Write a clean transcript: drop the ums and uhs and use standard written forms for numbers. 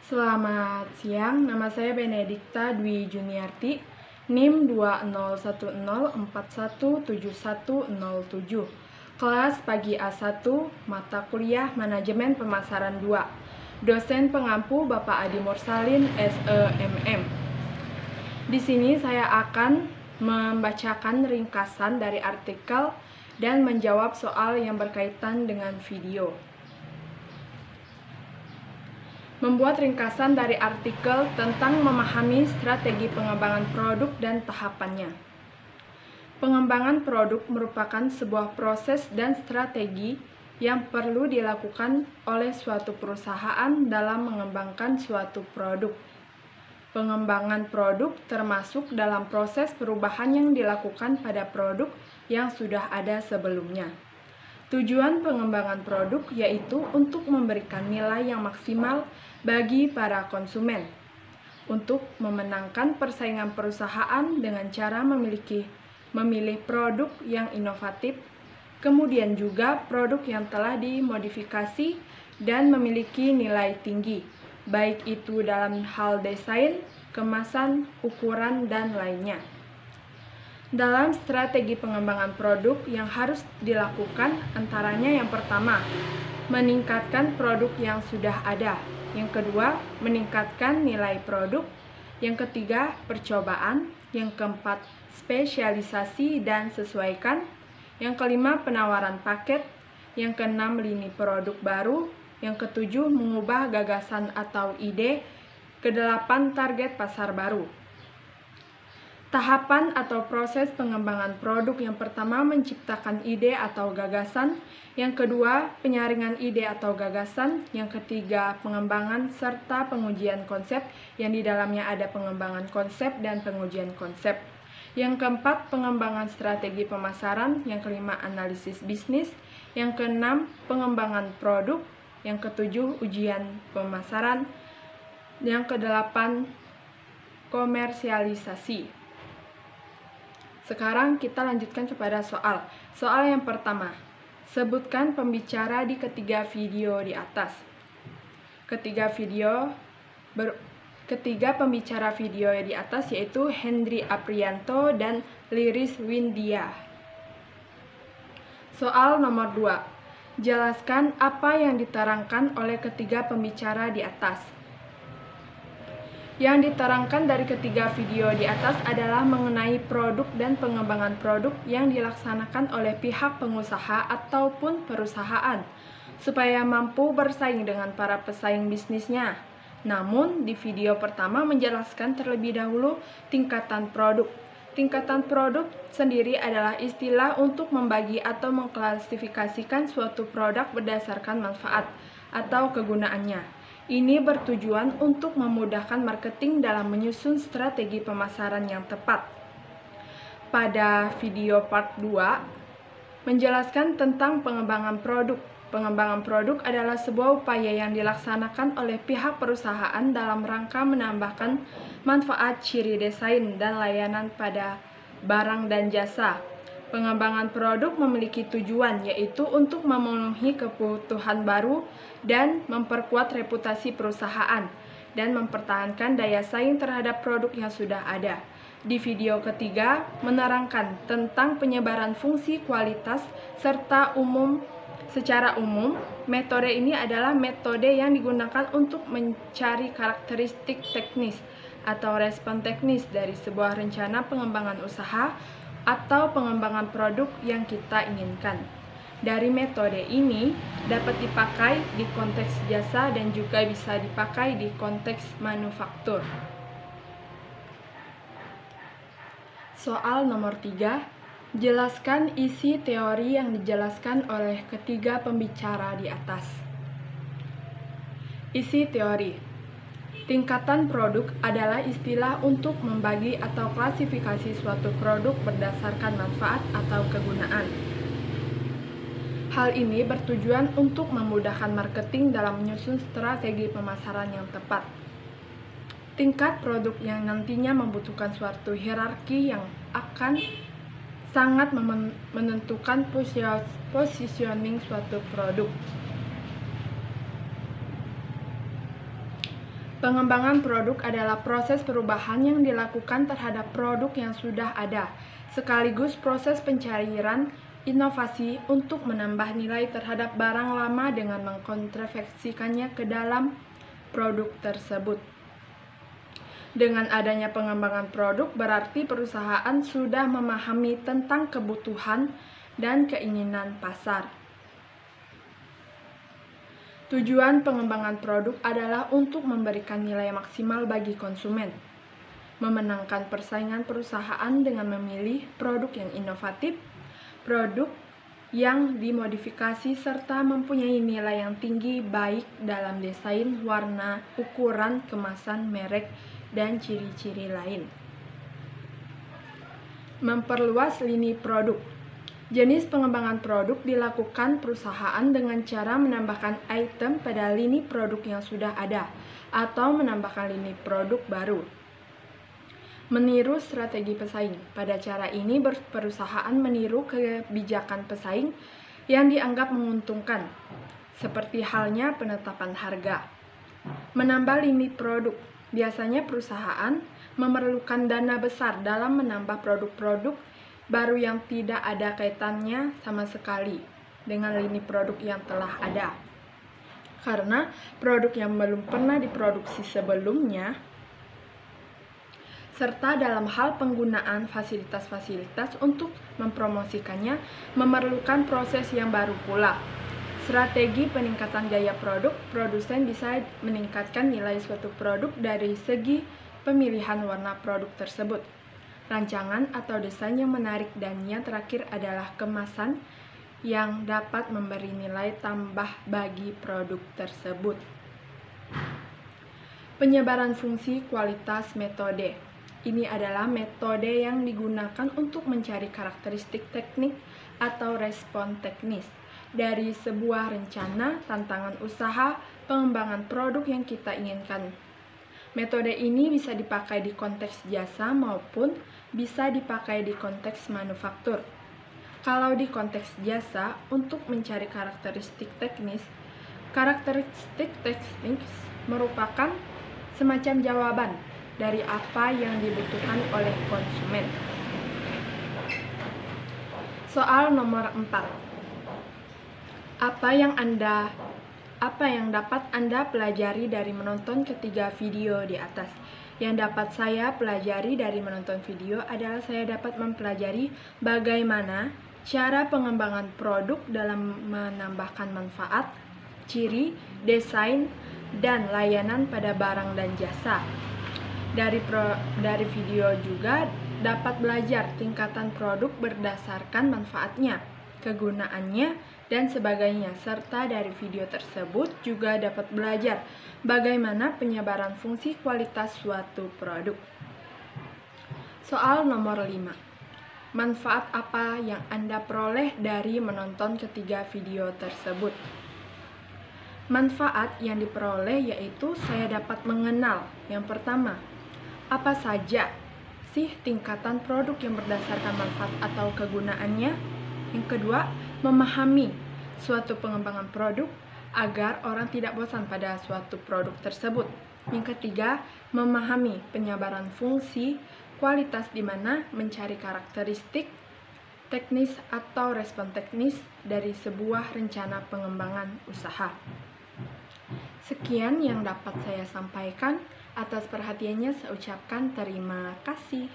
Selamat siang, nama saya Benedikta Dwi Juniarti, NIM 201041717107, kelas pagi A1, mata kuliah Manajemen Pemasaran 2, dosen pengampu Bapak Adi Mursalin, SEMM. Di sini saya akan membacakan ringkasan dari artikel dan menjawab soal yang berkaitan dengan video. Membuat ringkasan dari artikel tentang memahami strategi pengembangan produk dan tahapannya. Pengembangan produk merupakan sebuah proses dan strategi yang perlu dilakukan oleh suatu perusahaan dalam mengembangkan suatu produk. Pengembangan produk termasuk dalam proses perubahan yang dilakukan pada produk yang sudah ada sebelumnya. Tujuan pengembangan produk yaitu untuk memberikan nilai yang maksimal bagi para konsumen, untuk memenangkan persaingan perusahaan dengan cara memilih produk yang inovatif, kemudian juga produk yang telah dimodifikasi dan memiliki nilai tinggi, baik itu dalam hal desain, kemasan, ukuran, dan lainnya. Dalam strategi pengembangan produk yang harus dilakukan antaranya yang pertama, meningkatkan produk yang sudah ada. Yang kedua, meningkatkan nilai produk. Yang ketiga, percobaan. Yang keempat, spesialisasi dan sesuaikan. Yang kelima, penawaran paket. Yang keenam, lini produk baru. Yang ketujuh, mengubah gagasan atau ide. Kedelapan, target pasar baru. Tahapan atau proses pengembangan produk yang pertama menciptakan ide atau gagasan, yang kedua penyaringan ide atau gagasan, yang ketiga pengembangan serta pengujian konsep yang di dalamnya ada pengembangan konsep dan pengujian konsep. Yang keempat pengembangan strategi pemasaran, yang kelima analisis bisnis, yang keenam pengembangan produk, yang ketujuh ujian pemasaran, yang kedelapan komersialisasi. Sekarang kita lanjutkan kepada soal. Soal yang pertama, sebutkan pembicara di ketiga video di atas. Ketiga pembicara video di atas yaitu Hendri Aprianto dan Liris Windia. Soal nomor 2, jelaskan apa yang diterangkan oleh ketiga pembicara di atas. Yang diterangkan dari ketiga video di atas adalah mengenai produk dan pengembangan produk yang dilaksanakan oleh pihak pengusaha ataupun perusahaan supaya mampu bersaing dengan para pesaing bisnisnya. Namun, di video pertama menjelaskan terlebih dahulu tingkatan produk. Tingkatan produk sendiri adalah istilah untuk membagi atau mengklasifikasikan suatu produk berdasarkan manfaat atau kegunaannya. Ini bertujuan untuk memudahkan marketing dalam menyusun strategi pemasaran yang tepat. Pada video part 2, menjelaskan tentang pengembangan produk. Pengembangan produk adalah sebuah upaya yang dilaksanakan oleh pihak perusahaan dalam rangka menambahkan manfaat, ciri desain, dan layanan pada barang dan jasa. Pengembangan produk memiliki tujuan, yaitu untuk memenuhi kebutuhan baru dan memperkuat reputasi perusahaan, dan mempertahankan daya saing terhadap produk yang sudah ada. Di video ketiga, menerangkan tentang penyebaran fungsi, kualitas, serta secara umum. Metode ini adalah metode yang digunakan untuk mencari karakteristik teknis atau respon teknis dari sebuah rencana pengembangan usaha atau pengembangan produk yang kita inginkan. Dari metode ini dapat dipakai di konteks jasa dan juga bisa dipakai di konteks manufaktur. Soal nomor 3, jelaskan isi teori yang dijelaskan oleh ketiga pembicara di atas. Isi teori. Tingkatan produk adalah istilah untuk membagi atau klasifikasi suatu produk berdasarkan manfaat atau kegunaan. Hal ini bertujuan untuk memudahkan marketing dalam menyusun strategi pemasaran yang tepat. Tingkat produk yang nantinya membutuhkan suatu hierarki yang akan sangat menentukan positioning suatu produk. Pengembangan produk adalah proses perubahan yang dilakukan terhadap produk yang sudah ada, sekaligus proses pencairan inovasi untuk menambah nilai terhadap barang lama dengan mengkonversikannya ke dalam produk tersebut. Dengan adanya pengembangan produk, berarti perusahaan sudah memahami tentang kebutuhan dan keinginan pasar. Tujuan pengembangan produk adalah untuk memberikan nilai maksimal bagi konsumen, memenangkan persaingan perusahaan dengan memilih produk yang inovatif, produk yang dimodifikasi, serta mempunyai nilai yang tinggi baik dalam desain, warna, ukuran, kemasan, merek, dan ciri-ciri lain. Memperluas lini produk. Jenis pengembangan produk dilakukan perusahaan dengan cara menambahkan item pada lini produk yang sudah ada atau menambahkan lini produk baru. Meniru strategi pesaing. Pada cara ini, perusahaan meniru kebijakan pesaing yang dianggap menguntungkan, seperti halnya penetapan harga. Menambah lini produk. Biasanya perusahaan memerlukan dana besar dalam menambah produk-produk baru yang tidak ada kaitannya sama sekali dengan lini produk yang telah ada. Karena produk yang belum pernah diproduksi sebelumnya, serta dalam hal penggunaan fasilitas-fasilitas untuk mempromosikannya memerlukan proses yang baru pula. Strategi peningkatan gaya produk. Produsen bisa meningkatkan nilai suatu produk dari segi pemilihan warna produk tersebut, rancangan atau desain yang menarik, dan yang terakhir adalah kemasan yang dapat memberi nilai tambah bagi produk tersebut. Penyebaran fungsi, kualitas, metode. Ini adalah metode yang digunakan untuk mencari karakteristik teknik atau respon teknis dari sebuah rencana, tantangan usaha, pengembangan produk yang kita inginkan. Metode ini bisa dipakai di konteks jasa maupun bisa dipakai di konteks manufaktur. Kalau di konteks jasa, untuk mencari karakteristik teknis merupakan semacam jawaban dari apa yang dibutuhkan oleh konsumen. Soal nomor 4. Apa yang dapat Anda pelajari dari menonton ketiga video di atas? Yang dapat saya pelajari dari menonton video adalah saya dapat mempelajari bagaimana cara pengembangan produk dalam menambahkan manfaat, ciri, desain, dan layanan pada barang dan jasa. Dari video juga dapat belajar tingkatan produk berdasarkan manfaatnya, kegunaannya, dan sebagainya, serta dari video tersebut juga dapat belajar bagaimana penyebaran fungsi kualitas suatu produk. Soal nomor 5. Manfaat apa yang Anda peroleh dari menonton ketiga video tersebut? Manfaat yang diperoleh yaitu saya dapat mengenal, yang pertama, apa saja sih tingkatan produk yang berdasarkan manfaat atau kegunaannya. Yang kedua, memahami suatu pengembangan produk agar orang tidak bosan pada suatu produk tersebut. Yang ketiga, memahami penyebaran fungsi kualitas di mana mencari karakteristik teknis atau respon teknis dari sebuah rencana pengembangan usaha. Sekian yang dapat saya sampaikan. Atas perhatiannya saya ucapkan terima kasih.